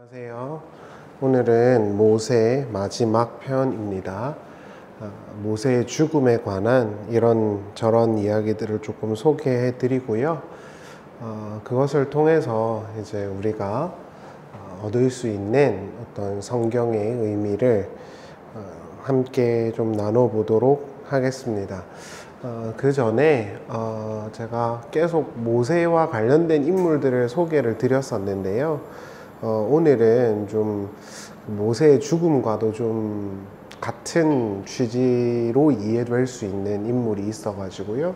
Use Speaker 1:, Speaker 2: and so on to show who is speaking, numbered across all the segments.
Speaker 1: 안녕하세요. 오늘은 모세 마지막 편입니다. 모세의 죽음에 관한 이런저런 이야기들을 조금 소개해 드리고요. 그것을 통해서 이제 우리가 얻을 수 있는 어떤 성경의 의미를 함께 좀 나눠보도록 하겠습니다. 그 전에 제가 계속 모세와 관련된 인물들을 소개를 드렸었는데요. 오늘은 좀 모세의 죽음과도 좀 같은 취지로 이해될 수 있는 인물이 있어가지고요.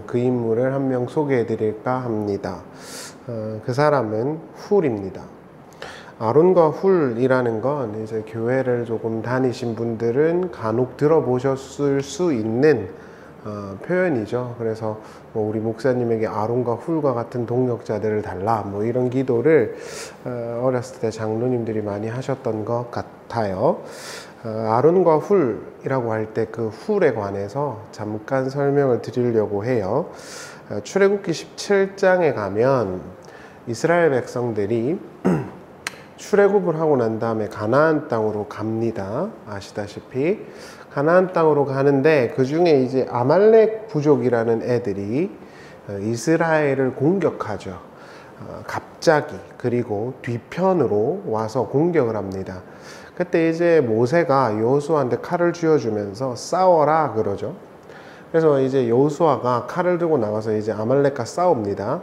Speaker 1: 그 인물을 한 명 소개해 드릴까 합니다. 그 사람은 훌입니다. 아론과 훌이라는 건 이제 교회를 조금 다니신 분들은 간혹 들어보셨을 수 있는 표현이죠. 그래서 우리 목사님에게 아론과 훌과 같은 동역자들을 달라 이런 기도를 어렸을 때 장로님들이 많이 하셨던 것 같아요. 아론과 훌이라고 할 때 그 훌에 관해서 잠깐 설명을 드리려고 해요. 출애굽기 17장에 가면 이스라엘 백성들이 출애굽을 하고 난 다음에 가나안 땅으로 갑니다. 아시다시피 가나안 땅으로 가는데 그 중에 이제 아말렉 부족이라는 애들이 이스라엘을 공격하죠. 갑자기. 그리고 뒤편으로 와서 공격을 합니다. 그때 이제 모세가 여호수아한테 칼을 쥐어주면서 싸워라 그러죠. 그래서 이제 여호수아가 칼을 들고 나가서 이제 아말렉과 싸웁니다.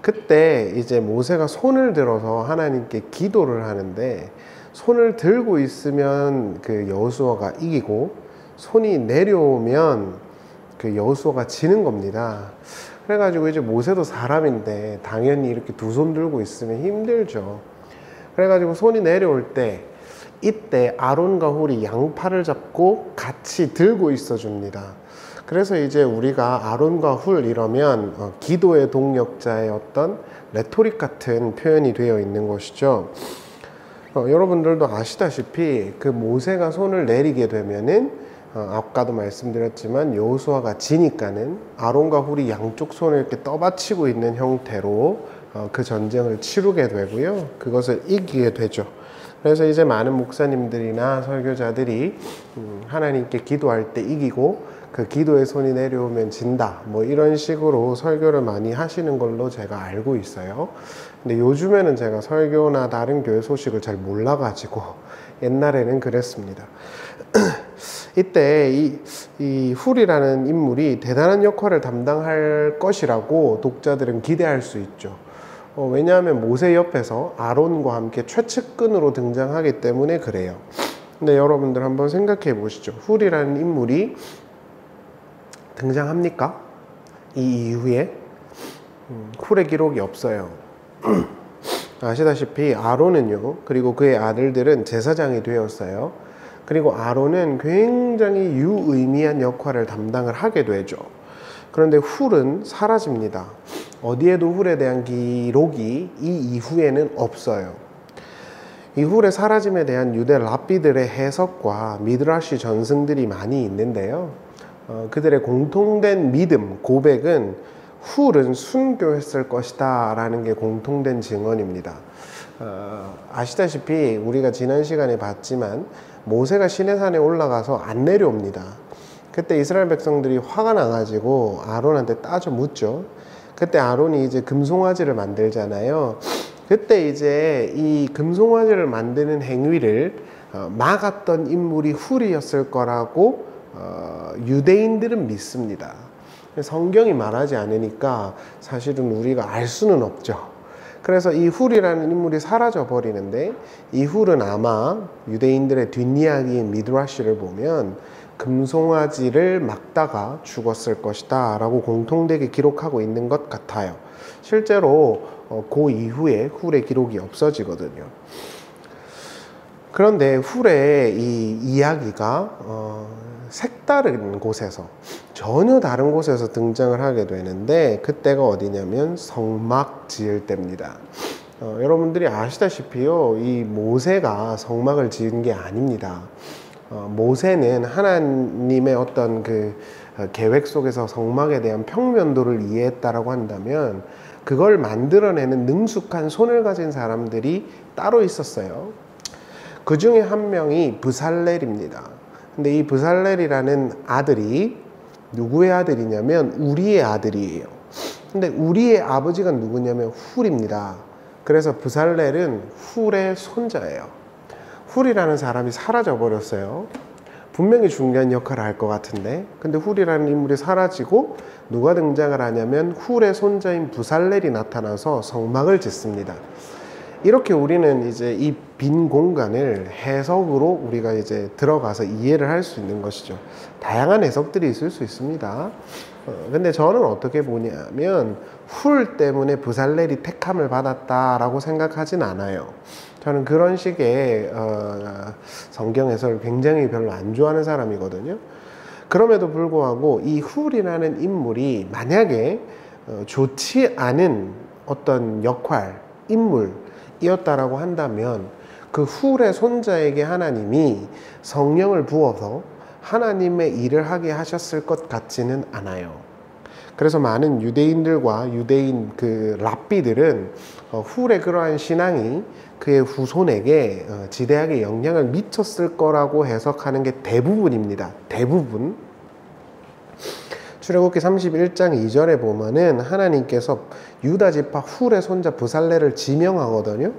Speaker 1: 그때 이제 모세가 손을 들어서 하나님께 기도를 하는데 손을 들고 있으면 그 여호수아가 이기고 손이 내려오면 그 여호수아가 지는 겁니다. 그래가지고 이제 모세도 사람인데 당연히 이렇게 두 손 들고 있으면 힘들죠. 그래가지고 손이 내려올 때 이때 아론과 훌이 양팔을 잡고 같이 들고 있어 줍니다. 그래서 이제 우리가 아론과 훌 이러면 기도의 동역자의 어떤 레토릭 같은 표현이 되어 있는 것이죠. 여러분들도 아시다시피 그 모세가 손을 내리게 되면은 아까도 말씀드렸지만 여호수아가 지니까는 아론과 훌이 양쪽 손을 이렇게 떠받치고 있는 형태로 그 전쟁을 치르게 되고요. 그것을 이기게 되죠. 그래서 이제 많은 목사님들이나 설교자들이 하나님께 기도할 때 이기고 그 기도의 손이 내려오면 진다 이런 식으로 설교를 많이 하시는 걸로 제가 알고 있어요. 근데 요즘에는 제가 설교나 다른 교회 소식을 잘 몰라가지고 옛날에는 그랬습니다. 이때 이 훌이라는 인물이 대단한 역할을 담당할 것이라고 독자들은 기대할 수 있죠. 왜냐하면 모세 옆에서 아론과 함께 최측근으로 등장하기 때문에 그래요. 근데 여러분들 한번 생각해 보시죠. 훌이라는 인물이 등장합니까? 이 이후에? 훌의 기록이 없어요. 아시다시피 아론은요, 그리고 그의 아들들은 제사장이 되었어요. 그리고 아론은 굉장히 유의미한 역할을 담당을 하게 되죠. 그런데 훌은 사라집니다. 어디에도 훌에 대한 기록이 이 이후에는 없어요. 이 훌의 사라짐에 대한 유대 랍비들의 해석과 미드라시 전승들이 많이 있는데요. 그들의 공통된 믿음, 고백은 훌은 순교했을 것이다 라는 게 공통된 증언입니다. 아시다시피 우리가 지난 시간에 봤지만 모세가 시내산에 올라가서 안 내려옵니다. 그때 이스라엘 백성들이 화가 나가지고 아론한테 따져 묻죠. 그때 아론이 이제 금송아지를 만들잖아요. 그때 이제 이 금송아지를 만드는 행위를 막았던 인물이 훌이었을 거라고 유대인들은 믿습니다. 성경이 말하지 않으니까 사실은 우리가 알 수는 없죠. 그래서 이 훌이라는 인물이 사라져 버리는데 이 훌은 아마 유대인들의 뒷이야기인 미드라시를 보면 금송아지를 막다가 죽었을 것이다 라고 공통되게 기록하고 있는 것 같아요. 실제로 그 이후에 훌의 기록이 없어지거든요. 그런데 훌의 이 이야기가 색다른 곳에서, 전혀 다른 곳에서 등장을 하게 되는데 그때가 어디냐면 성막 지을 때입니다. 여러분들이 아시다시피요, 이 모세가 성막을 지은 게 아닙니다. 모세는 하나님의 어떤 그 계획 속에서 성막에 대한 평면도를 이해했다라고 한다면 그걸 만들어내는 능숙한 손을 가진 사람들이 따로 있었어요. 그 중에 한 명이 브살렐입니다. 근데 이 브살렐이라는 아들이 누구의 아들이냐면 우리의 아들이에요. 근데 우리의 아버지가 누구냐면 훌입니다. 그래서 브살렐은 훌의 손자예요. 훌이라는 사람이 사라져 버렸어요. 분명히 중요한 역할을 할 것 같은데, 근데 훌이라는 인물이 사라지고 누가 등장을 하냐면 훌의 손자인 브살렐이 나타나서 성막을 짓습니다. 이렇게 우리는 이제 이 빈 공간을 해석으로 우리가 이제 들어가서 이해를 할 수 있는 것이죠. 다양한 해석들이 있을 수 있습니다. 근데 저는 어떻게 보냐면 훌 때문에 브살렐이 택함을 받았다라고 생각하진 않아요. 저는 그런 식의 성경 해설을 굉장히 별로 안 좋아하는 사람이거든요. 그럼에도 불구하고 이 훌이라는 인물이 만약에 좋지 않은 어떤 역할, 인물이었다라고 한다면 그 훌의 손자에게 하나님이 성령을 부어서 하나님의 일을 하게 하셨을 것 같지는 않아요. 그래서 많은 유대인들과 유대인 그 랍비들은 훌의 그러한 신앙이 그의 후손에게 지대하게 영향을 미쳤을 거라고 해석하는 게 대부분입니다. 대부분. 출애굽기 31장 2절에 보면은 하나님께서 유다 지파 훌의 손자 브살렐을 지명하거든요.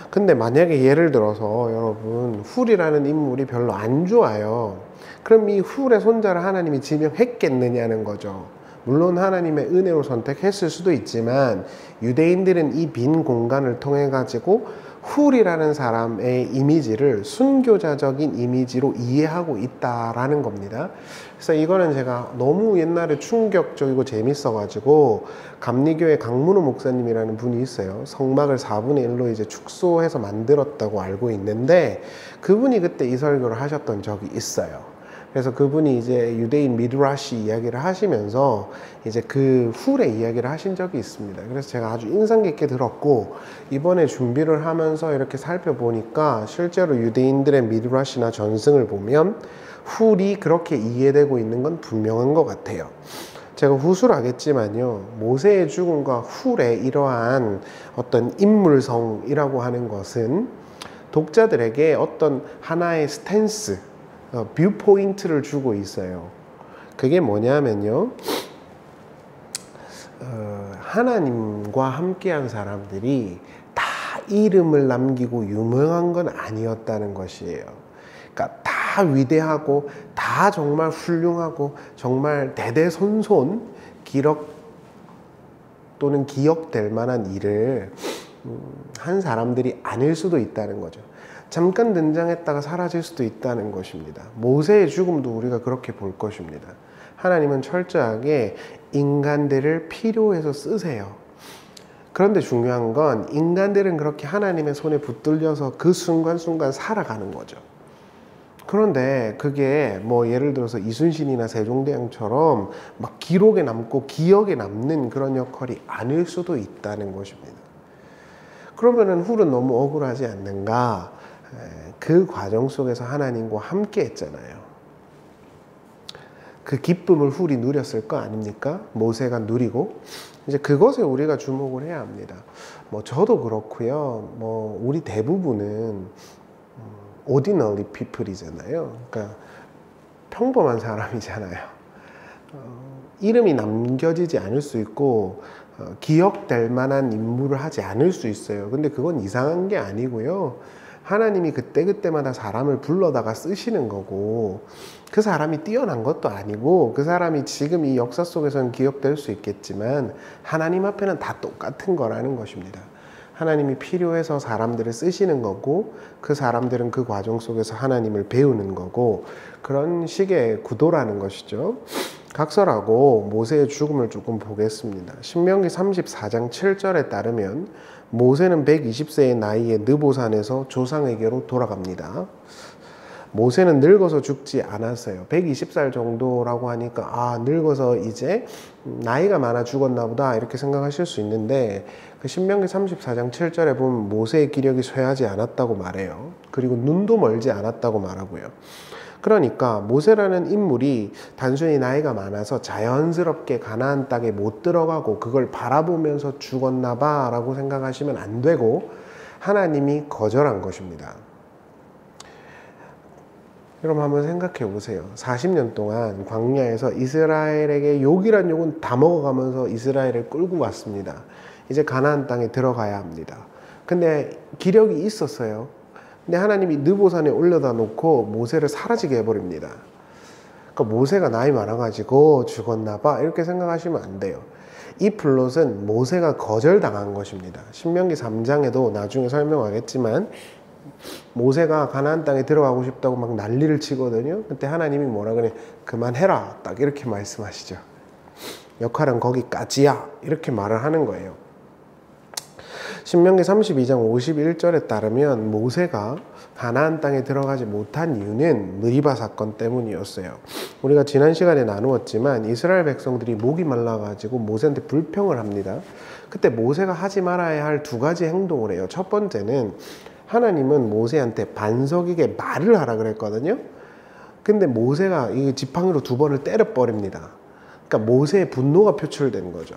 Speaker 1: 근데 만약에 예를 들어서 여러분 훌이라는 인물이 별로 안 좋아요. 그럼 이 훌의 손자를 하나님이 지명했겠느냐는 거죠. 물론 하나님의 은혜로 선택했을 수도 있지만 유대인들은 이 빈 공간을 통해 가지고 훌이라는 사람의 이미지를 순교자적인 이미지로 이해하고 있다라는 겁니다. 그래서 이거는 제가 너무 옛날에 충격적이고 재밌어가지고 감리교회 강문호 목사님이라는 분이 있어요. 성막을 4분의 1로 이제 축소해서 만들었다고 알고 있는데 그분이 그때 이 설교를 하셨던 적이 있어요. 그래서 그분이 이제 유대인 미드라시 이야기를 하시면서 이제 그 훌의 이야기를 하신 적이 있습니다. 그래서 제가 아주 인상 깊게 들었고 이번에 준비를 하면서 이렇게 살펴보니까 실제로 유대인들의 미드라시나 전승을 보면 훌이 그렇게 이해되고 있는 건 분명한 것 같아요. 제가 후술하겠지만요, 모세의 죽음과 훌의 이러한 어떤 인물성이라고 하는 것은 독자들에게 어떤 하나의 스탠스, 뷰 포인트를 주고 있어요. 그게 뭐냐면요, 하나님과 함께한 사람들이 다 이름을 남기고 유명한 건 아니었다는 것이에요. 그러니까 다 위대하고 다 정말 훌륭하고 정말 대대손손 기록 또는 기억될 만한 일을 한 사람들이 아닐 수도 있다는 거죠. 잠깐 등장했다가 사라질 수도 있다는 것입니다. 모세의 죽음도 우리가 그렇게 볼 것입니다. 하나님은 철저하게 인간들을 필요해서 쓰세요. 그런데 중요한 건 인간들은 그렇게 하나님의 손에 붙들려서 그 순간순간 살아가는 거죠. 그런데 그게 뭐 예를 들어서 이순신이나 세종대왕처럼 막 기록에 남고 기억에 남는 그런 역할이 아닐 수도 있다는 것입니다. 그러면은 훌은 너무 억울하지 않는가? 그 과정 속에서 하나님과 함께 했잖아요. 그 기쁨을 훌이 누렸을 거 아닙니까? 모세가 누리고. 이제 그것에 우리가 주목을 해야 합니다. 뭐 저도 그렇고요. 뭐 우리 대부분은 ordinary people이잖아요. 그러니까 평범한 사람이잖아요. 이름이 남겨지지 않을 수 있고 기억될 만한 임무를 하지 않을 수 있어요. 근데 그건 이상한 게 아니고요. 하나님이 그때그때마다 사람을 불러다가 쓰시는 거고 그 사람이 뛰어난 것도 아니고 그 사람이 지금 이 역사 속에서는 기억될 수 있겠지만 하나님 앞에는 다 똑같은 거라는 것입니다. 하나님이 필요해서 사람들을 쓰시는 거고 그 사람들은 그 과정 속에서 하나님을 배우는 거고 그런 식의 구도라는 것이죠. 각설하고 모세의 죽음을 조금 보겠습니다. 신명기 34장 7절에 따르면 모세는 120세의 나이에 느보산에서 조상에게로 돌아갑니다. 모세는 늙어서 죽지 않았어요. 120살 정도라고 하니까 늙어서 이제 나이가 많아 죽었나 보다 이렇게 생각하실 수 있는데 그 신명기 34장 7절에 보면 모세의 기력이 쇠하지 않았다고 말해요. 그리고 눈도 멀지 않았다고 말하고요. 그러니까 모세라는 인물이 단순히 나이가 많아서 자연스럽게 가나안 땅에 못 들어가고 그걸 바라보면서 죽었나 봐 라고 생각하시면 안 되고, 하나님이 거절한 것입니다. 여러분 한번 생각해 보세요. 40년 동안 광야에서 이스라엘에게 욕이란 욕은 다 먹어가면서 이스라엘을 끌고 왔습니다. 이제 가나안 땅에 들어가야 합니다. 근데 기력이 있었어요. 근데 하나님이 느보산에 올려다 놓고 모세를 사라지게 해버립니다. 그러니까 모세가 나이 많아가지고 죽었나 봐 이렇게 생각하시면 안 돼요. 이 플롯은 모세가 거절당한 것입니다. 신명기 3장에도 나중에 설명하겠지만 모세가 가나안 땅에 들어가고 싶다고 막 난리를 치거든요. 그때 하나님이 뭐라 그래? 그만해라. 딱 이렇게 말씀하시죠. 역할은 거기까지야. 이렇게 말을 하는 거예요. 신명기 32장 51절에 따르면 모세가 가나안 땅에 들어가지 못한 이유는 느리바 사건 때문이었어요. 우리가 지난 시간에 나누었지만 이스라엘 백성들이 목이 말라가지고 모세한테 불평을 합니다. 그때 모세가 하지 말아야 할 두 가지 행동을 해요. 첫 번째는 하나님은 모세한테 반석에게 말을 하라 그랬거든요. 근데 모세가 이 지팡이로 2번을 때려버립니다. 그러니까 모세의 분노가 표출된 거죠.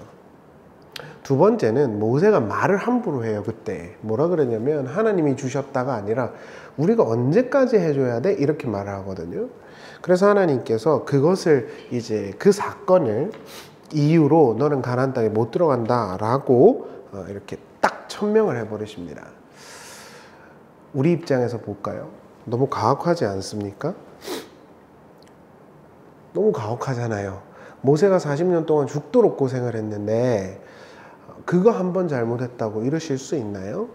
Speaker 1: 두 번째는 모세가 말을 함부로 해요. 그때 뭐라 그랬냐면 하나님이 주셨다가 아니라 우리가 언제까지 해줘야 돼? 이렇게 말을 하거든요. 그래서 하나님께서 그것을 이제 그 사건을 이유로 너는 가나안 땅에 못 들어간다 라고 이렇게 딱 천명을 해버리십니다. 우리 입장에서 볼까요? 너무 가혹하지 않습니까? 너무 가혹하잖아요. 모세가 40년 동안 죽도록 고생을 했는데 그거 한 번 잘못했다고 이러실 수 있나요?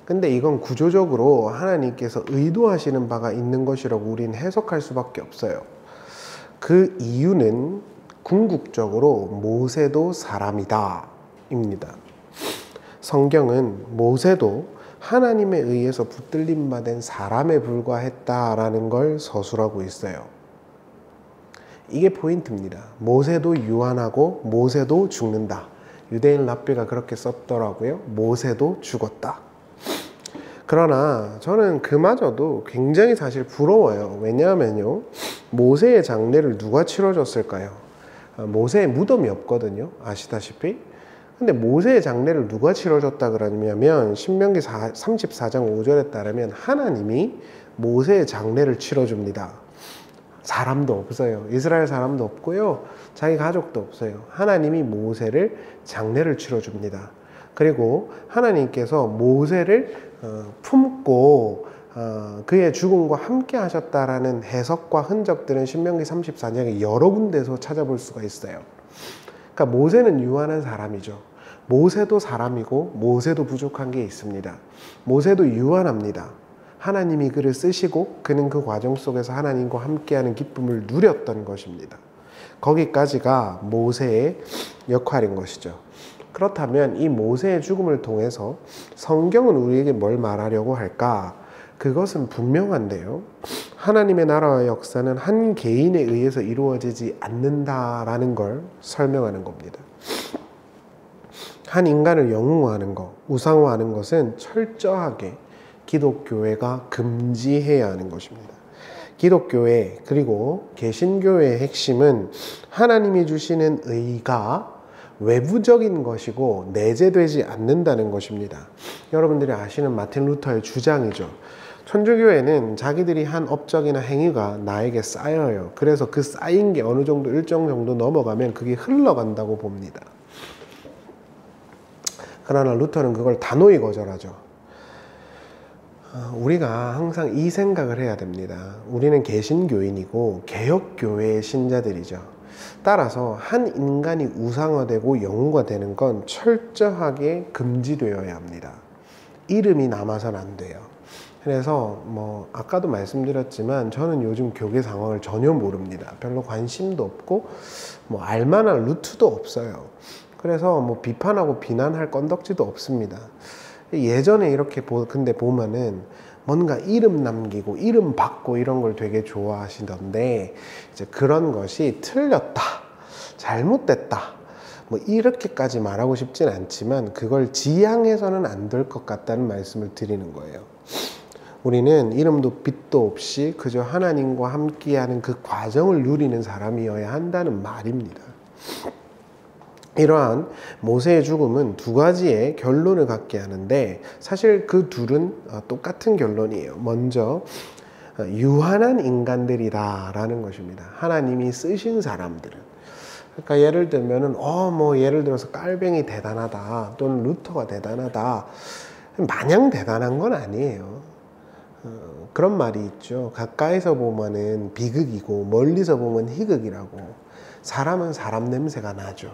Speaker 1: 근데 이건 구조적으로 하나님께서 의도하시는 바가 있는 것이라고 우리는 해석할 수밖에 없어요. 그 이유는 궁극적으로 모세도 사람이다 입니다. 성경은 모세도 하나님에 의해서 붙들림 받은 사람에 불과했다라는 걸 서술하고 있어요. 이게 포인트입니다. 모세도 유한하고 모세도 죽는다. 유대인 랍비가 그렇게 썼더라고요. 모세도 죽었다. 그러나 저는 그마저도 굉장히 사실 부러워요. 왜냐하면요, 모세의 장례를 누가 치러줬을까요? 모세의 무덤이 없거든요. 아시다시피. 근데 모세의 장례를 누가 치러줬다 그러냐면 신명기 34장 5절에 따르면 하나님이 모세의 장례를 치러줍니다. 사람도 없어요. 이스라엘 사람도 없고요. 자기 가족도 없어요. 하나님이 모세를 장례를 치러줍니다. 그리고 하나님께서 모세를 품고 그의 죽음과 함께 하셨다라는 해석과 흔적들은 신명기 34장에 여러 군데에서 찾아볼 수가 있어요. 그러니까 모세는 유한한 사람이죠. 모세도 사람이고 모세도 부족한 게 있습니다. 모세도 유한합니다. 하나님이 그를 쓰시고 그는 그 과정 속에서 하나님과 함께하는 기쁨을 누렸던 것입니다. 거기까지가 모세의 역할인 것이죠. 그렇다면 이 모세의 죽음을 통해서 성경은 우리에게 뭘 말하려고 할까? 그것은 분명한데요. 하나님의 나라와 역사는 한 개인에 의해서 이루어지지 않는다라는 걸 설명하는 겁니다. 한 인간을 영웅화하는 것, 우상화하는 것은 철저하게 기독교회가 금지해야 하는 것입니다. 기독교회 그리고 개신교회의 핵심은 하나님이 주시는 의가 외부적인 것이고 내재되지 않는다는 것입니다. 여러분들이 아시는 마틴 루터의 주장이죠. 천주교회는 자기들이 한 업적이나 행위가 나에게 쌓여요. 그래서 그 쌓인 게 어느 정도 일정 정도 넘어가면 그게 흘러간다고 봅니다. 그러나 루터는 그걸 단호히 거절하죠. 우리가 항상 이 생각을 해야 됩니다. 우리는 개신교인이고 개혁교회의 신자들이죠. 따라서 한 인간이 우상화되고 영웅화되는 건 철저하게 금지되어야 합니다. 이름이 남아서는 안 돼요. 그래서 아까도 말씀드렸지만 저는 요즘 교계 상황을 전혀 모릅니다. 별로 관심도 없고 알만한 루트도 없어요. 그래서 비판하고 비난할 건덕지도 없습니다. 예전에 이렇게 근데 보면은 뭔가 이름 남기고 이름 받고 이런 걸 되게 좋아하시던데 이제 그런 것이 틀렸다, 잘못됐다 이렇게까지 말하고 싶진 않지만 그걸 지향해서는 안 될 것 같다는 말씀을 드리는 거예요. 우리는 이름도 빛도 없이 그저 하나님과 함께하는 그 과정을 누리는 사람이어야 한다는 말입니다. 이러한 모세의 죽음은 두 가지의 결론을 갖게 하는데 사실 그 둘은 똑같은 결론이에요. 먼저 유한한 인간들이다라는 것입니다. 하나님이 쓰신 사람들은. 그러니까 예를 들면은 예를 들어서 깔뱅이 대단하다 또는 루터가 대단하다, 마냥 대단한 건 아니에요. 그런 말이 있죠. 가까이서 보면은 비극이고 멀리서 보면 희극이라고. 사람은 사람 냄새가 나죠.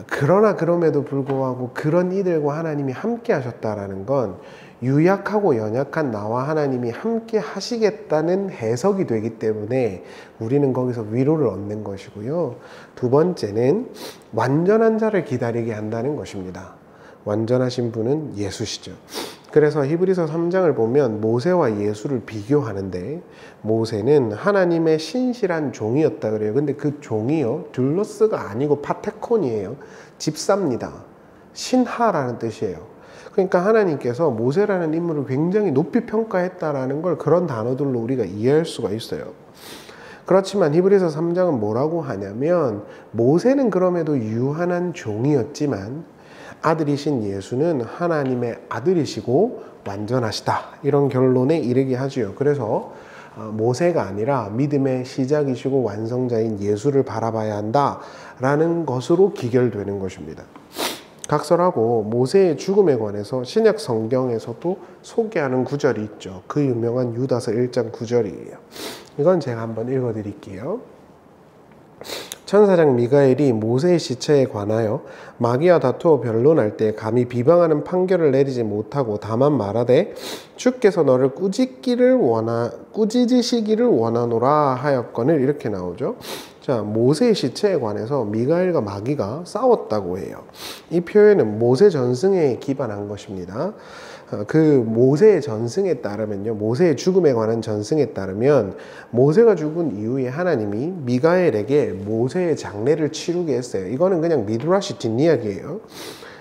Speaker 1: 그러나 그럼에도 불구하고 그런 이들과 하나님이 함께 하셨다라는 건 유약하고 연약한 나와 하나님이 함께 하시겠다는 해석이 되기 때문에 우리는 거기서 위로를 얻는 것이고요. 두 번째는 완전한 자를 기다리게 한다는 것입니다. 완전하신 분은 예수시죠. 그래서 히브리서 3장을 보면 모세와 예수를 비교하는데 모세는 하나님의 신실한 종이었다 그래요. 근데 그 종이요, 듀로스가 아니고 파테콘이에요. 집사입니다. 신하라는 뜻이에요. 그러니까 하나님께서 모세라는 인물을 굉장히 높이 평가했다라는 걸 그런 단어들로 우리가 이해할 수가 있어요. 그렇지만 히브리서 3장은 뭐라고 하냐면 모세는 그럼에도 유한한 종이었지만 아들이신 예수는 하나님의 아들이시고 완전하시다, 이런 결론에 이르게 하지요. 그래서 모세가 아니라 믿음의 시작이시고 완성자인 예수를 바라봐야 한다라는 것으로 기결되는 것입니다. 각설하고 모세의 죽음에 관해서 신약 성경에서도 소개하는 구절이 있죠. 그 유명한 유다서 1장 9절이에요. 이건 제가 한번 읽어드릴게요. 천사장 미가엘이 모세의 시체에 관하여 마귀와 다투어 변론할 때 감히 비방하는 판결을 내리지 못하고 다만 말하되 주께서 너를 꾸짖으시기를 원하노라 하였거늘, 이렇게 나오죠. 자, 모세의 시체에 관해서 미가엘과 마귀가 싸웠다고 해요. 이 표현은 모세 전승에 기반한 것입니다. 그 모세의 전승에 따르면요, 모세의 죽음에 관한 전승에 따르면 모세가 죽은 이후에 하나님이 미가엘에게 모세의 장례를 치르게 했어요. 이거는 그냥 미드라시 뒷이야기예요.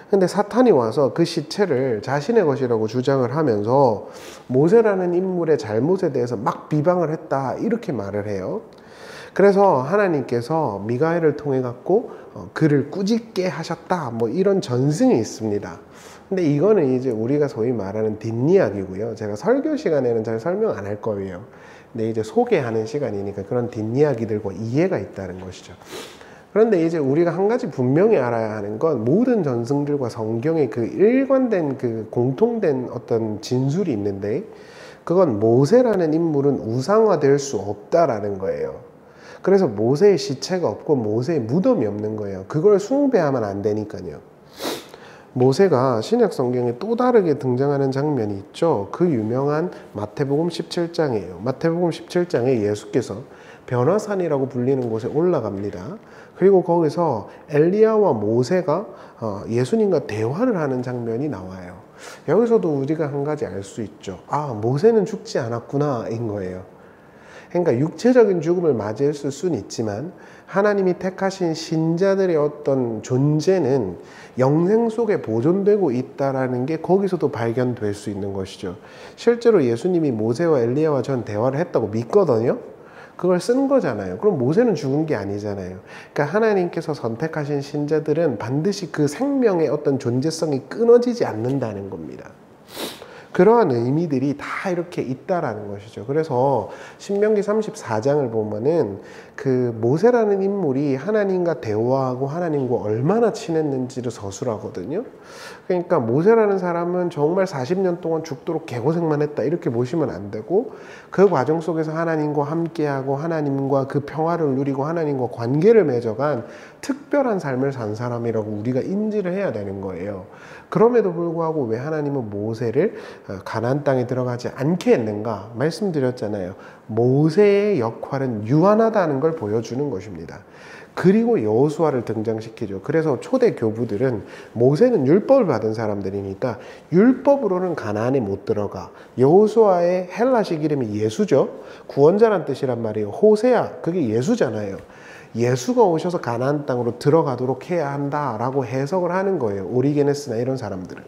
Speaker 1: 근데 사탄이 와서 그 시체를 자신의 것이라고 주장을 하면서 모세라는 인물의 잘못에 대해서 막 비방을 했다, 이렇게 말을 해요. 그래서 하나님께서 미가엘을 통해 갖고 그를 꾸짖게 하셨다, 뭐 이런 전승이 있습니다. 근데 이거는 이제 우리가 소위 말하는 뒷이야기고요. 제가 설교 시간에는 잘 설명 안 할 거예요. 근데 이제 소개하는 시간이니까 그런 뒷이야기들과 이해가 있다는 것이죠. 그런데 이제 우리가 한 가지 분명히 알아야 하는 건 모든 전승들과 성경의 그 일관된 그 공통된 어떤 진술이 있는데 그건 모세라는 인물은 우상화될 수 없다라는 거예요. 그래서 모세의 시체가 없고 모세의 무덤이 없는 거예요. 그걸 숭배하면 안 되니까요. 모세가 신약 성경에 또 다르게 등장하는 장면이 있죠. 그 유명한 마태복음 17장이에요. 마태복음 17장에 예수께서 변화산이라고 불리는 곳에 올라갑니다. 그리고 거기서 엘리야와 모세가 예수님과 대화를 하는 장면이 나와요. 여기서도 우리가 한 가지 알 수 있죠. 아, 모세는 죽지 않았구나, 인 거예요. 그러니까 육체적인 죽음을 맞이했을 수는 있지만 하나님이 택하신 신자들의 어떤 존재는 영생 속에 보존되고 있다라는 게 거기서도 발견될 수 있는 것이죠. 실제로 예수님이 모세와 엘리야와 전 대화를 했다고 믿거든요. 그걸 쓴 거잖아요. 그럼 모세는 죽은 게 아니잖아요. 그러니까 하나님께서 선택하신 신자들은 반드시 그 생명의 어떤 존재성이 끊어지지 않는다는 겁니다. 그러한 의미들이 다 이렇게 있다라는 것이죠. 그래서 신명기 34장을 보면은 그 모세라는 인물이 하나님과 대화하고 하나님과 얼마나 친했는지를 서술하거든요. 그러니까 모세라는 사람은 정말 40년 동안 죽도록 개고생만 했다, 이렇게 보시면 안 되고 그 과정 속에서 하나님과 함께하고 하나님과 그 평화를 누리고 하나님과 관계를 맺어간 특별한 삶을 산 사람이라고 우리가 인지를 해야 되는 거예요. 그럼에도 불구하고 왜 하나님은 모세를 가나안 땅에 들어가지 않게 했는가 말씀드렸잖아요. 모세의 역할은 유한하다는 걸 보여주는 것입니다. 그리고 여호수아를 등장시키죠. 그래서 초대 교부들은 모세는 율법을 받은 사람들이니까 율법으로는 가나안에 못 들어가. 여호수아의 헬라식 이름이 예수죠. 구원자란 뜻이란 말이에요. 호세아, 그게 예수잖아요. 예수가 오셔서 가나안 땅으로 들어가도록 해야 한다라고 해석을 하는 거예요. 오리게네스나 이런 사람들은.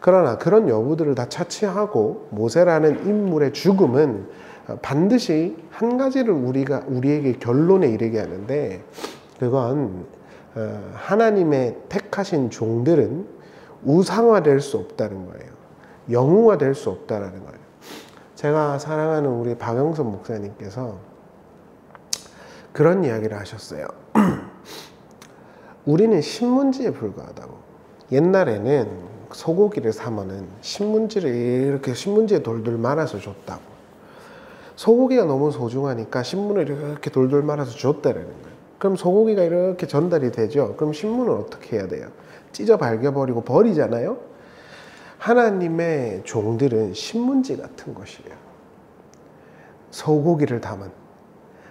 Speaker 1: 그러나 그런 여부들을 다 차치하고 모세라는 인물의 죽음은 반드시 한 가지를 우리에게 결론에 이르게 하는데, 그건 하나님의 택하신 종들은 우상화될 수 없다는 거예요. 영웅화될 수 없다는 거예요. 제가 사랑하는 우리 박영선 목사님께서 그런 이야기를 하셨어요. 우리는 신문지에 불과하다고. 옛날에는 소고기를 사면은 신문지를 이렇게 신문지에 돌돌 말아서 줬다고. 소고기가 너무 소중하니까 신문을 이렇게 돌돌 말아서 줬다라는 거예요. 그럼 소고기가 이렇게 전달이 되죠. 그럼 신문은 어떻게 해야 돼요? 찢어 발겨버리고 버리잖아요. 하나님의 종들은 신문지 같은 것이에요. 소고기를 담은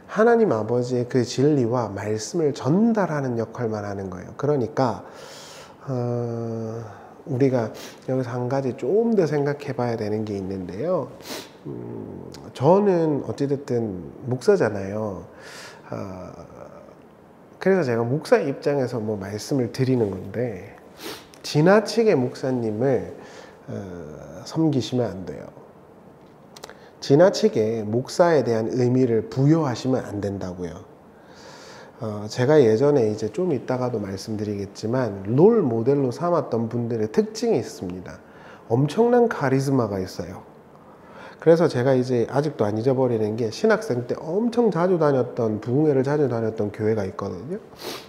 Speaker 1: 하나님 아버지의 그 진리와 말씀을 전달하는 역할만 하는 거예요. 그러니까 우리가 여기서 한 가지 좀 더 생각해 봐야 되는 게 있는데요. 저는 어찌됐든 목사잖아요. 그래서 제가 목사 입장에서 뭐 말씀을 드리는 건데, 지나치게 목사님을 섬기시면 안 돼요. 지나치게 목사에 대한 의미를 부여하시면 안 된다고요. 제가 예전에 이제 좀 이따가도 말씀드리겠지만 롤 모델로 삼았던 분들의 특징이 있습니다. 엄청난 카리스마가 있어요. 그래서 제가 이제 아직도 안 잊어버리는 게, 신학생 때 엄청 자주 다녔던, 부흥회를 자주 다녔던 교회가 있거든요.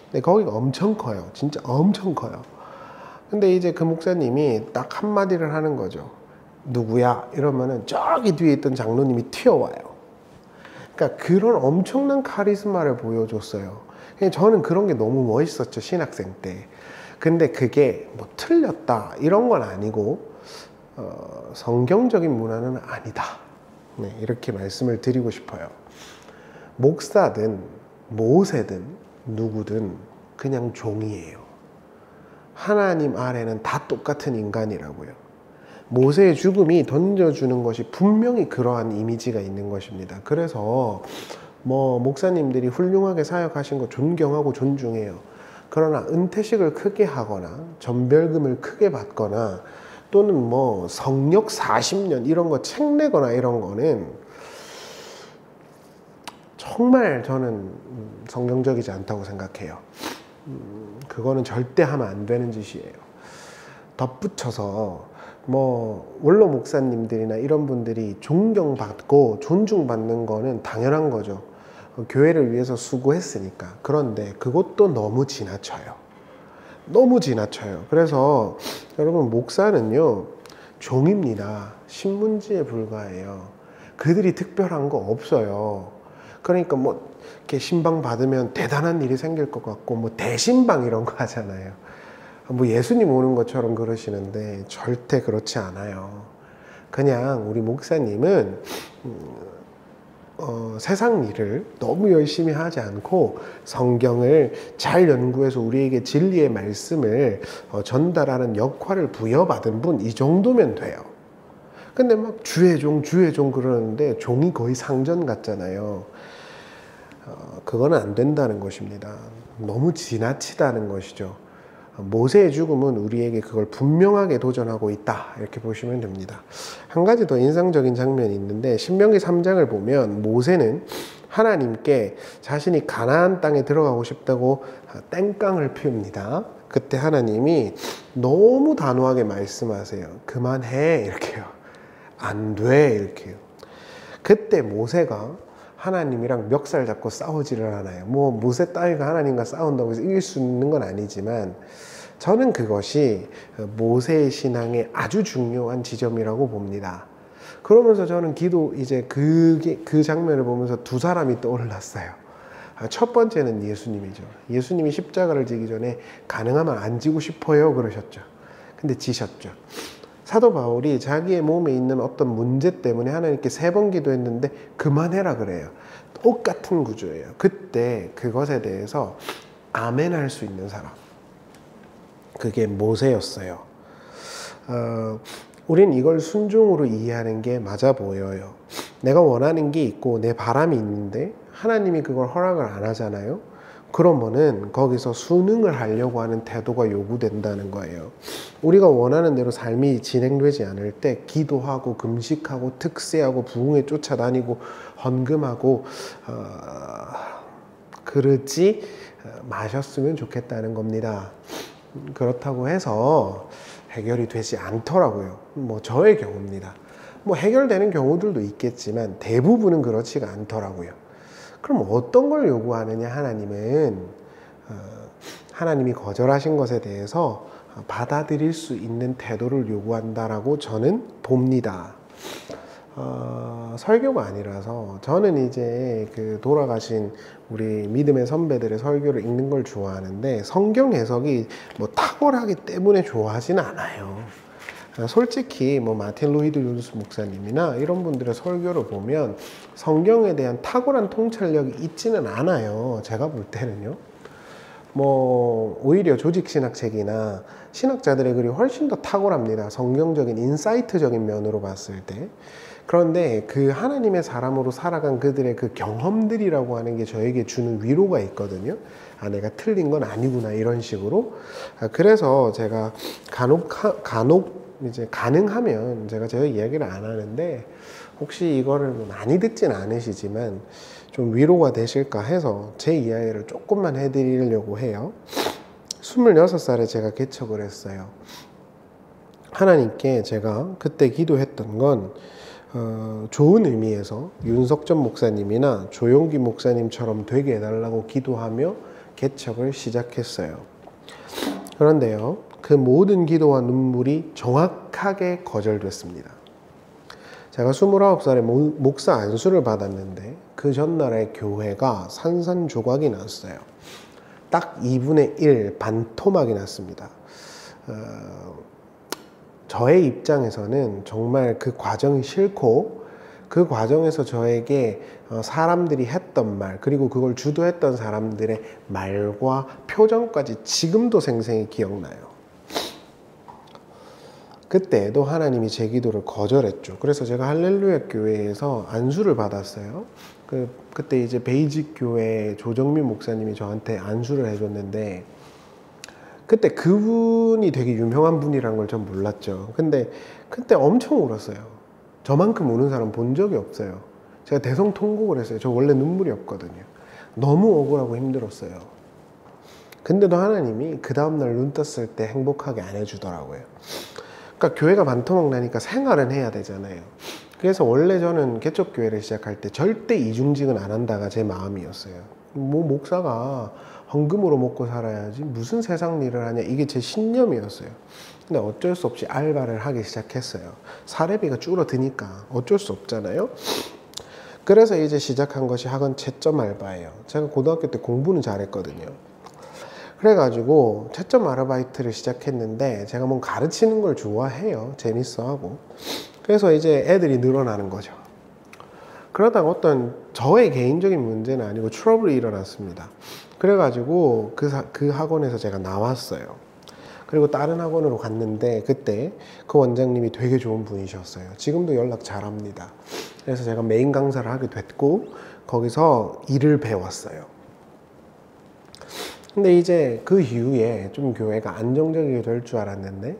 Speaker 1: 근데 거기가 엄청 커요. 진짜 엄청 커요. 근데 이제 그 목사님이 딱 한마디를 하는 거죠. 누구야? 이러면은 저기 뒤에 있던 장로님이 튀어와요. 그러니까 그런 엄청난 카리스마를 보여줬어요. 저는 그런 게 너무 멋있었죠, 신학생 때. 근데 그게 뭐 틀렸다 이런 건 아니고 성경적인 문화는 아니다. 네, 이렇게 말씀을 드리고 싶어요. 목사든 모세든 누구든 그냥 종이에요. 하나님 아래는 다 똑같은 인간이라고요. 모세의 죽음이 던져주는 것이 분명히 그러한 이미지가 있는 것입니다. 그래서 뭐 목사님들이 훌륭하게 사역하신 거 존경하고 존중해요. 그러나 은퇴식을 크게 하거나 전별금을 크게 받거나 또는 뭐 성역 40년 이런 거 책 내거나 이런 거는 정말 저는 성경적이지 않다고 생각해요. 그거는 절대 하면 안 되는 짓이에요. 덧붙여서 뭐 원로 목사님들이나 이런 분들이 존경받고 존중받는 거는 당연한 거죠. 교회를 위해서 수고했으니까. 그런데 그것도 너무 지나쳐요. 너무 지나쳐요. 그래서 여러분, 목사는요 종입니다. 신문지에 불과해요. 그들이 특별한 거 없어요. 그러니까 뭐 이렇게 신방 받으면 대단한 일이 생길 것 같고 뭐 대신방 이런 거 하잖아요. 뭐 예수님 오는 것처럼 그러시는데 절대 그렇지 않아요. 그냥 우리 목사님은 세상 일을 너무 열심히 하지 않고 성경을 잘 연구해서 우리에게 진리의 말씀을 전달하는 역할을 부여받은 분, 이 정도면 돼요. 근데 막 주의 종 그러는데 종이 거의 상전 같잖아요. 그거는 안 된다는 것입니다. 너무 지나치다는 것이죠. 모세의 죽음은 우리에게 그걸 분명하게 도전하고 있다, 이렇게 보시면 됩니다. 한 가지 더 인상적인 장면이 있는데, 신명기 3장을 보면 모세는 하나님께 자신이 가나안 땅에 들어가고 싶다고 땡깡을 피웁니다. 그때 하나님이 너무 단호하게 말씀하세요. 그만해, 이렇게요. 안 돼, 이렇게요. 그때 모세가 하나님이랑 멱살 잡고 싸우지를 않아요. 뭐 모세 따위가 하나님과 싸운다고 해서 이길 수 있는 건 아니지만, 저는 그것이 모세의 신앙의 아주 중요한 지점이라고 봅니다. 그러면서 저는 이제 그 장면을 보면서 두 사람이 떠올랐어요. 첫 번째는 예수님이죠. 예수님이 십자가를 지기 전에 가능하면 안 지고 싶어요 그러셨죠. 근데 지셨죠. 사도 바울이 자기의 몸에 있는 어떤 문제 때문에 하나님께 3번 기도했는데 그만해라 그래요. 똑같은 구조예요. 그때 그것에 대해서 아멘 할 수 있는 사람, 그게 모세였어요. 우린 이걸 순종으로 이해하는 게 맞아 보여요. 내가 원하는 게 있고 내 바람이 있는데 하나님이 그걸 허락을 안 하잖아요. 그러면은 거기서 순응을 하려고 하는 태도가 요구된다는 거예요. 우리가 원하는 대로 삶이 진행되지 않을 때 기도하고 금식하고 특세하고 부흥에 쫓아다니고 헌금하고 그러지 마셨으면 좋겠다는 겁니다. 그렇다고 해서 해결이 되지 않더라고요. 뭐 저의 경우입니다. 뭐 해결되는 경우들도 있겠지만 대부분은 그렇지가 않더라고요. 그럼 어떤 걸 요구하느냐? 하나님은 하나님이 거절하신 것에 대해서 받아들일 수 있는 태도를 요구한다라고 저는 봅니다. 설교가 아니라서 저는 이제 그 돌아가신 우리 믿음의 선배들의 설교를 읽는 걸 좋아하는데 성경 해석이 뭐 탁월하기 때문에 좋아하지는 않아요. 솔직히 뭐 마틴 로이드 존스 목사님이나 이런 분들의 설교를 보면 성경에 대한 탁월한 통찰력이 있지는 않아요. 제가 볼 때는요. 뭐 오히려 조직신학책이나 신학자들의 글이 훨씬 더 탁월합니다. 성경적인 인사이트적인 면으로 봤을 때. 그런데 그 하나님의 사람으로 살아간 그들의 그 경험들이라고 하는 게 저에게 주는 위로가 있거든요. 아, 내가 틀린 건 아니구나, 이런 식으로. 그래서 제가 간혹 이제 가능하면 제가 제 이야기를 안 하는데 혹시 이거를 많이 듣진 않으시지만 좀 위로가 되실까 해서 제 이야기를 조금만 해드리려고 해요. 26살에 제가 개척을 했어요. 하나님께 제가 그때 기도했던 건 좋은 의미에서 윤석전 목사님이나 조용기 목사님처럼 되게 해달라고 기도하며 개척을 시작했어요. 그런데요, 그 모든 기도와 눈물이 정확하게 거절됐습니다. 제가 29살에 목사 안수를 받았는데 그 전날에 교회가 산산조각이 났어요. 딱 2분의 1 반토막이 났습니다. 저의 입장에서는 정말 그 과정이 싫고 그 과정에서 저에게 사람들이 했던 말, 그리고 그걸 주도했던 사람들의 말과 표정까지 지금도 생생히 기억나요. 그때도 하나님이 제 기도를 거절했죠. 그래서 제가 할렐루야 교회에서 안수를 받았어요. 그때 이제 베이직 교회 조정민 목사님이 저한테 안수를 해줬는데 그때 그분이 되게 유명한 분이란 걸 전 몰랐죠. 근데 그때 엄청 울었어요. 저만큼 우는 사람 본 적이 없어요. 제가 대성통곡을 했어요. 저 원래 눈물이 없거든요. 너무 억울하고 힘들었어요. 근데도 하나님이 그 다음날 눈 떴을 때 행복하게 안 해주더라고요. 그러니까 교회가 반토막 나니까 생활은 해야 되잖아요. 그래서 원래 저는 개척교회를 시작할 때 절대 이중직은 안 한다가 제 마음이었어요. 뭐 목사가 헌금으로 먹고 살아야지 무슨 세상 일을 하냐, 이게 제 신념이었어요. 근데 어쩔 수 없이 알바를 하기 시작했어요. 사례비가 줄어드니까 어쩔 수 없잖아요. 그래서 이제 시작한 것이 학원 채점 알바예요. 제가 고등학교 때 공부는 잘했거든요. 그래가지고 채점 아르바이트를 시작했는데 제가 뭐 가르치는 걸 좋아해요. 재밌어하고. 그래서 이제 애들이 늘어나는 거죠. 그러다가 어떤 저의 개인적인 문제는 아니고 트러블이 일어났습니다. 그래가지고 그 학원에서 제가 나왔어요. 그리고 다른 학원으로 갔는데 그때 그 원장님이 되게 좋은 분이셨어요. 지금도 연락 잘합니다. 그래서 제가 메인 강사를 하게 됐고 거기서 일을 배웠어요. 근데 이제 그 이후에 좀 교회가 안정적이게 될 줄 알았는데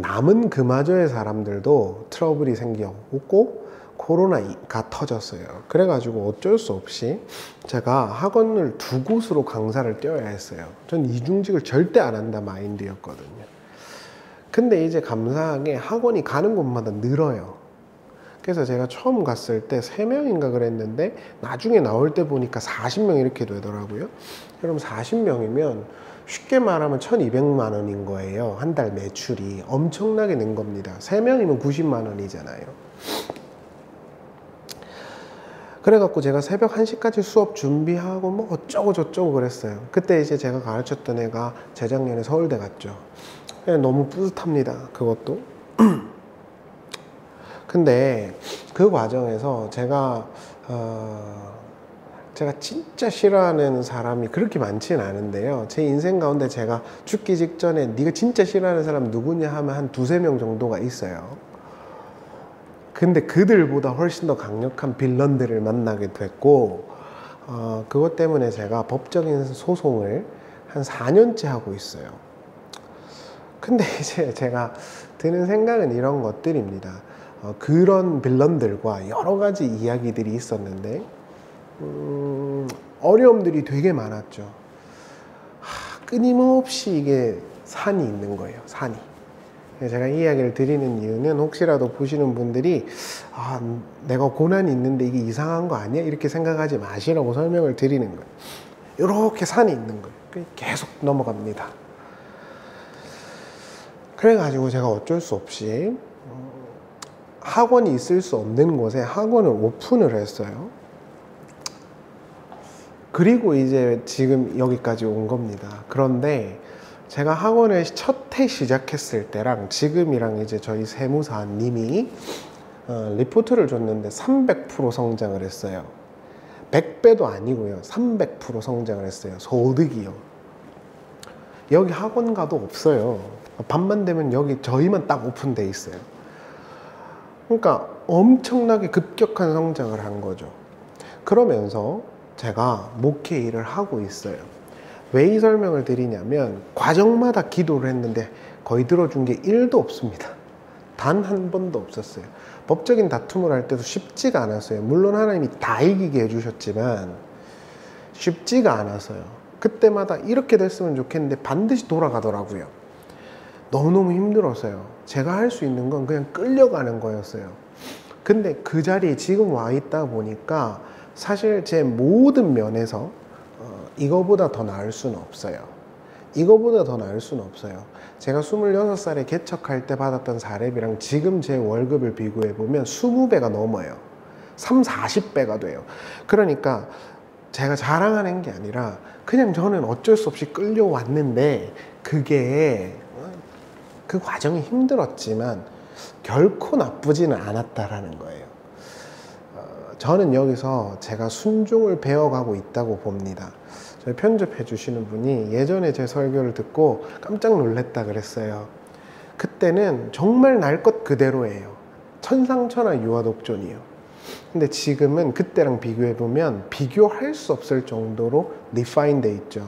Speaker 1: 남은 그마저의 사람들도 트러블이 생겼고 코로나가 터졌어요. 그래가지고 어쩔 수 없이 제가 학원을 두 곳으로 강사를 떼어야 했어요. 전 이중직을 절대 안 한다 마인드였거든요. 근데 이제 감사하게 학원이 가는 곳마다 늘어요. 그래서 제가 처음 갔을 때 3명인가 그랬는데 나중에 나올 때 보니까 40명 이렇게 되더라고요. 그럼 40명이면 쉽게 말하면 1200만 원인 거예요. 한 달 매출이 엄청나게 는 겁니다. 3명이면 90만 원이잖아요. 그래갖고 제가 새벽 1시까지 수업 준비하고 뭐 어쩌고 저쩌고 그랬어요. 그때 이제 제가 가르쳤던 애가 재작년에 서울대 갔죠. 너무 뿌듯합니다. 그것도. 근데 그 과정에서 제가 진짜 싫어하는 사람이 그렇게 많지는 않은데요. 제 인생 가운데 제가 죽기 직전에 네가 진짜 싫어하는 사람 누구냐 하면 한 2~3명 정도가 있어요. 근데 그들보다 훨씬 더 강력한 빌런들을 만나게 됐고 그것 때문에 제가 법적인 소송을 한 4년째 하고 있어요. 근데 이제 제가 드는 생각은 이런 것들입니다. 그런 빌런들과 여러 가지 이야기들이 있었는데 어려움들이 되게 많았죠. 끊임없이 이게 산이 있는 거예요. 산이. 제가 이 이야기를 드리는 이유는 혹시라도 보시는 분들이 내가 고난이 있는데 이게 이상한 거 아니야? 이렇게 생각하지 마시라고 설명을 드리는 거예요. 이렇게 산이 있는 거예요. 계속 넘어갑니다. 그래가지고 제가 어쩔 수 없이 학원이 있을 수 없는 곳에 학원을 오픈을 했어요. 그리고 이제 지금 여기까지 온 겁니다. 그런데 제가 학원을 첫 해 시작했을 때랑 지금이랑 이제 저희 세무사님이 리포트를 줬는데 300% 성장을 했어요. 100배도 아니고요. 300% 성장을 했어요. 소득이요. 여기 학원가도 없어요. 밤만 되면 여기 저희만 딱 오픈돼 있어요. 그러니까 엄청나게 급격한 성장을 한 거죠. 그러면서 제가 목회 일을 하고 있어요. 왜 이 설명을 드리냐면 과정마다 기도를 했는데 거의 들어준 게 1도 없습니다. 단 한 번도 없었어요. 법적인 다툼을 할 때도 쉽지가 않았어요. 물론 하나님이 다 이기게 해주셨지만 쉽지가 않았어요. 그때마다 이렇게 됐으면 좋겠는데 반드시 돌아가더라고요. 너무너무 힘들었어요. 제가 할 수 있는 건 그냥 끌려가는 거였어요. 근데 그 자리에 지금 와 있다 보니까 사실 제 모든 면에서 이거보다 더 나을 수는 없어요. 이거보다 더 나을 수는 없어요. 제가 26살에 개척할 때 받았던 사례비랑 지금 제 월급을 비교해보면 20배가 넘어요. 40배가 돼요. 그러니까 제가 자랑하는 게 아니라 그냥 저는 어쩔 수 없이 끌려왔는데 그게 그 과정이 힘들었지만 결코 나쁘지는 않았다라는 거예요. 저는 여기서 제가 순종을 배워가고 있다고 봅니다. 저희 편집해 주시는 분이 예전에 제 설교를 듣고 깜짝 놀랐다 그랬어요. 그때는 정말 날 것 그대로예요. 천상천하 유아독존이요. 근데 지금은 그때랑 비교해보면 비교할 수 없을 정도로 리파인 돼 있죠.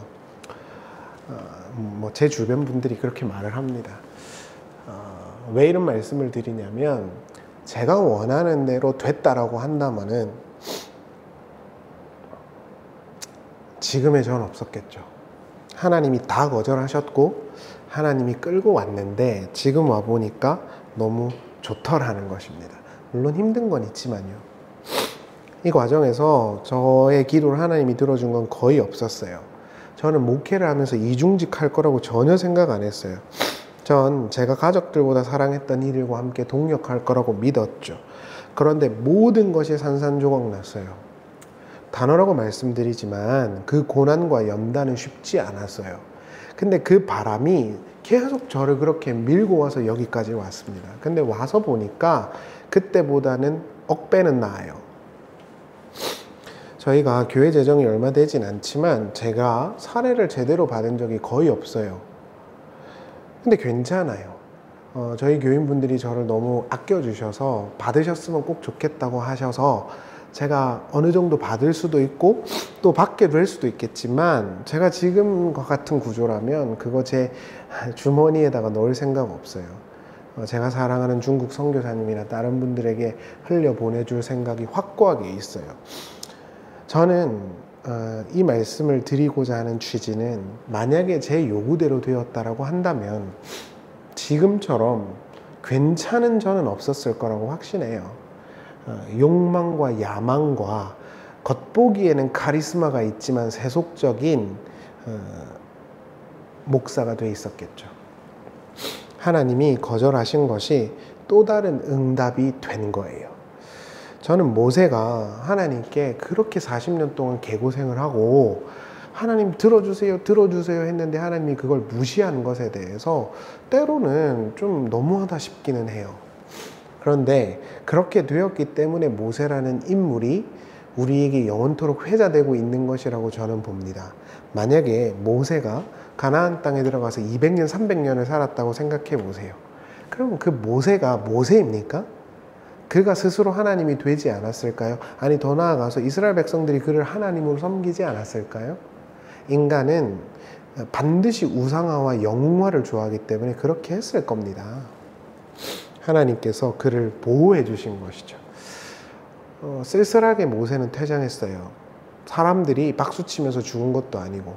Speaker 1: 제 주변 분들이 그렇게 말을 합니다. 왜 이런 말씀을 드리냐면 제가 원하는 대로 됐다라고 한다면은 지금의 저는 없었겠죠. 하나님이 다 거절하셨고 하나님이 끌고 왔는데 지금 와보니까 너무 좋더라는 것입니다. 물론 힘든 건 있지만요. 이 과정에서 저의 기도를 하나님이 들어준 건 거의 없었어요. 저는 목회를 하면서 이중직 할 거라고 전혀 생각 안 했어요. 전 제가 가족들보다 사랑했던 이들과 함께 동역할 거라고 믿었죠. 그런데 모든 것이 산산조각 났어요. 단호라고 말씀드리지만 그 고난과 연단은 쉽지 않았어요. 근데 그 바람이 계속 저를 그렇게 밀고 와서 여기까지 왔습니다. 근데 와서 보니까 그때보다는 억배는 나아요. 저희가 교회 재정이 얼마 되진 않지만 제가 사례를 제대로 받은 적이 거의 없어요. 근데 괜찮아요. 저희 교인분들이 저를 너무 아껴주셔서 받으셨으면 꼭 좋겠다고 하셔서 제가 어느 정도 받을 수도 있고 또 받게 될 수도 있겠지만 제가 지금과 같은 구조라면 그거 제 주머니에다가 넣을 생각 없어요. 제가 사랑하는 중국 선교사님이나 다른 분들에게 흘려보내줄 생각이 확고하게 있어요. 저는 이 말씀을 드리고자 하는 취지는 만약에 제 요구대로 되었다라고 한다면 지금처럼 괜찮은 저는 없었을 거라고 확신해요. 욕망과 야망과 겉보기에는 카리스마가 있지만 세속적인 목사가 돼 있었겠죠. 하나님이 거절하신 것이 또 다른 응답이 된 거예요. 저는 모세가 하나님께 그렇게 40년 동안 개고생을 하고 하나님 들어주세요 들어주세요 했는데 하나님이 그걸 무시한 것에 대해서 때로는 좀 너무하다 싶기는 해요. 그런데 그렇게 되었기 때문에 모세라는 인물이 우리에게 영원토록 회자되고 있는 것이라고 저는 봅니다. 만약에 모세가 가나안 땅에 들어가서 200년, 300년을 살았다고 생각해 보세요. 그럼 그 모세가 모세입니까? 그가 스스로 하나님이 되지 않았을까요? 아니, 더 나아가서 이스라엘 백성들이 그를 하나님으로 섬기지 않았을까요? 인간은 반드시 우상화와 영웅화를 좋아하기 때문에 그렇게 했을 겁니다. 하나님께서 그를 보호해 주신 것이죠. 쓸쓸하게 모세는 퇴장했어요. 사람들이 박수치면서 죽은 것도 아니고,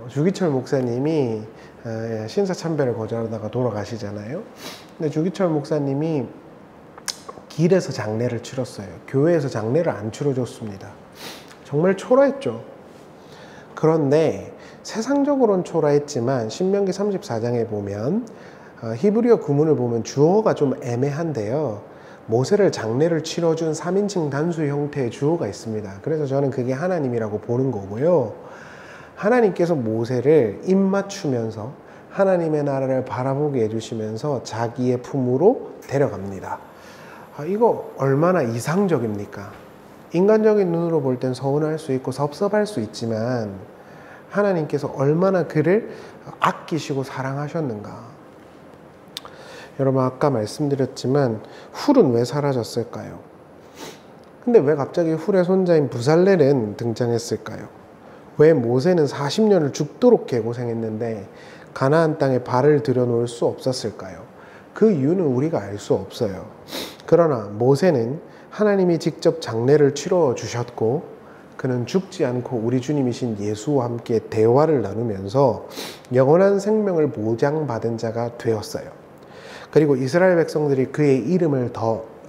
Speaker 1: 주기철 목사님이 신사참배를 거절하다가 돌아가시잖아요. 근데 주기철 목사님이 길에서 장례를 치렀어요. 교회에서 장례를 안 치러줬습니다. 정말 초라했죠. 그런데 세상적으로는 초라했지만 신명기 34장에 보면 히브리어 구문을 보면 주어가 좀 애매한데요. 모세를 장례를 치러준 3인칭 단수 형태의 주어가 있습니다. 그래서 저는 그게 하나님이라고 보는 거고요. 하나님께서 모세를 입맞추면서 하나님의 나라를 바라보게 해주시면서 자기의 품으로 데려갑니다. 이거 얼마나 이상적입니까? 인간적인 눈으로 볼 땐 서운할 수 있고 섭섭할 수 있지만 하나님께서 얼마나 그를 아끼시고 사랑하셨는가. 여러분, 아까 말씀드렸지만 훌은 왜 사라졌을까요? 근데 왜 갑자기 훌의 손자인 부살렐은 등장했을까요? 왜 모세는 40년을 죽도록 개고생했는데 가나안 땅에 발을 들여놓을 수 없었을까요? 그 이유는 우리가 알 수 없어요. 그러나 모세는 하나님이 직접 장례를 치러 주셨고 그는 죽지 않고 우리 주님이신 예수와 함께 대화를 나누면서 영원한 생명을 보장받은 자가 되었어요. 그리고 이스라엘 백성들이 그의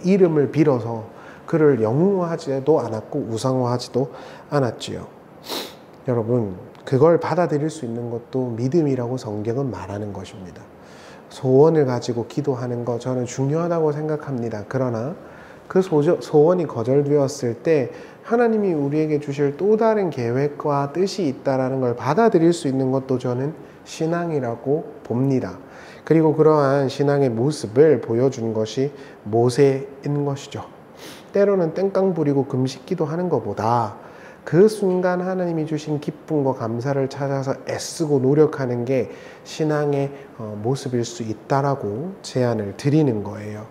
Speaker 1: 이름을 빌어서 그를 영웅화하지도 않았고 우상화하지도 않았지요. 여러분, 그걸 받아들일 수 있는 것도 믿음이라고 성경은 말하는 것입니다. 소원을 가지고 기도하는 거 저는 중요하다고 생각합니다. 그러나 그 소원이 거절되었을 때 하나님이 우리에게 주실 또 다른 계획과 뜻이 있다는 걸 받아들일 수 있는 것도 저는 신앙이라고 봅니다. 그리고 그러한 신앙의 모습을 보여준 것이 모세인 것이죠. 때로는 땡깡 부리고 금식기도 하는 것보다 그 순간 하나님이 주신 기쁨과 감사를 찾아서 애쓰고 노력하는 게 신앙의 모습일 수 있다라고 제안을 드리는 거예요.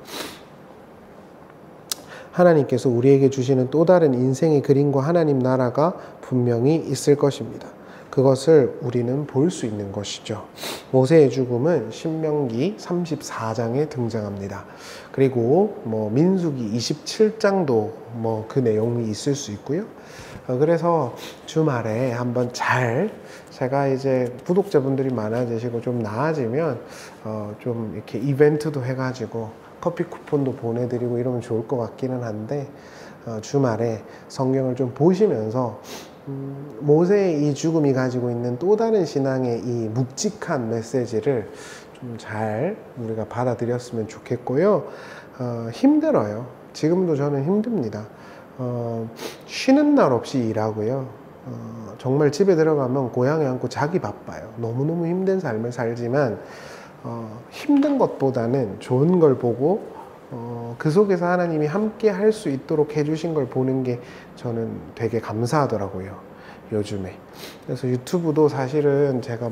Speaker 1: 하나님께서 우리에게 주시는 또 다른 인생의 그림과 하나님 나라가 분명히 있을 것입니다. 그것을 우리는 볼 수 있는 것이죠. 모세의 죽음은 신명기 34장에 등장합니다. 그리고 민수기 27장도 그 내용이 있을 수 있고요. 그래서 주말에 한번 제가 이제 구독자분들이 많아지시고 좀 나아지면 좀 이렇게 이벤트도 해가지고 커피 쿠폰도 보내드리고 이러면 좋을 것 같기는 한데, 주말에 성경을 좀 보시면서 모세의 이 죽음이 가지고 있는 또 다른 신앙의 이 묵직한 메시지를 좀 잘 우리가 받아들였으면 좋겠고요. 힘들어요. 지금도 저는 힘듭니다. 쉬는 날 없이 일하고요. 정말 집에 들어가면 고양이 안고 자기 바빠요. 너무너무 힘든 삶을 살지만 힘든 것보다는 좋은 걸 보고 그 속에서 하나님이 함께 할 수 있도록 해주신 걸 보는 게 저는 되게 감사하더라고요, 요즘에. 그래서 유튜브도 사실은 제가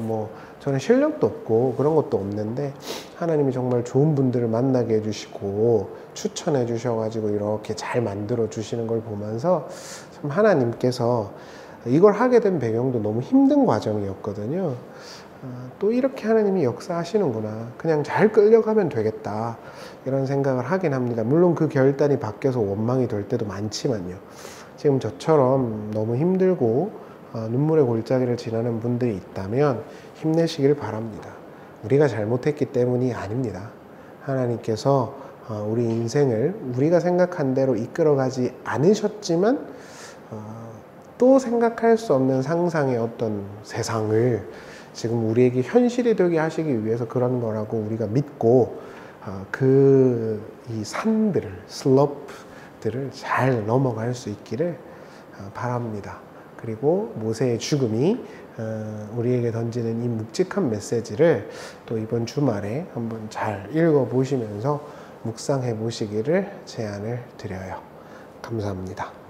Speaker 1: 저는 실력도 없고 그런 것도 없는데 하나님이 정말 좋은 분들을 만나게 해주시고 추천해 주셔가지고 이렇게 잘 만들어 주시는 걸 보면서 참 하나님께서 이걸 하게 된 배경도 너무 힘든 과정이었거든요. 또 이렇게 하나님이 역사하시는구나, 그냥 잘 끌려가면 되겠다, 이런 생각을 하긴 합니다. 물론 그 결단이 바뀌어서 원망이 될 때도 많지만요. 지금 저처럼 너무 힘들고 눈물의 골짜기를 지나는 분들이 있다면 힘내시길 바랍니다. 우리가 잘못했기 때문이 아닙니다. 하나님께서 우리 인생을 우리가 생각한 대로 이끌어가지 않으셨지만 또 생각할 수 없는 상상의 어떤 세상을 지금 우리에게 현실이 되게 하시기 위해서 그런 거라고 우리가 믿고 이 산들을, 슬로프들을 잘 넘어갈 수 있기를 바랍니다. 그리고 모세의 죽음이 우리에게 던지는 이 묵직한 메시지를 또 이번 주말에 한번 잘 읽어보시면서 묵상해 보시기를 제안을 드려요. 감사합니다.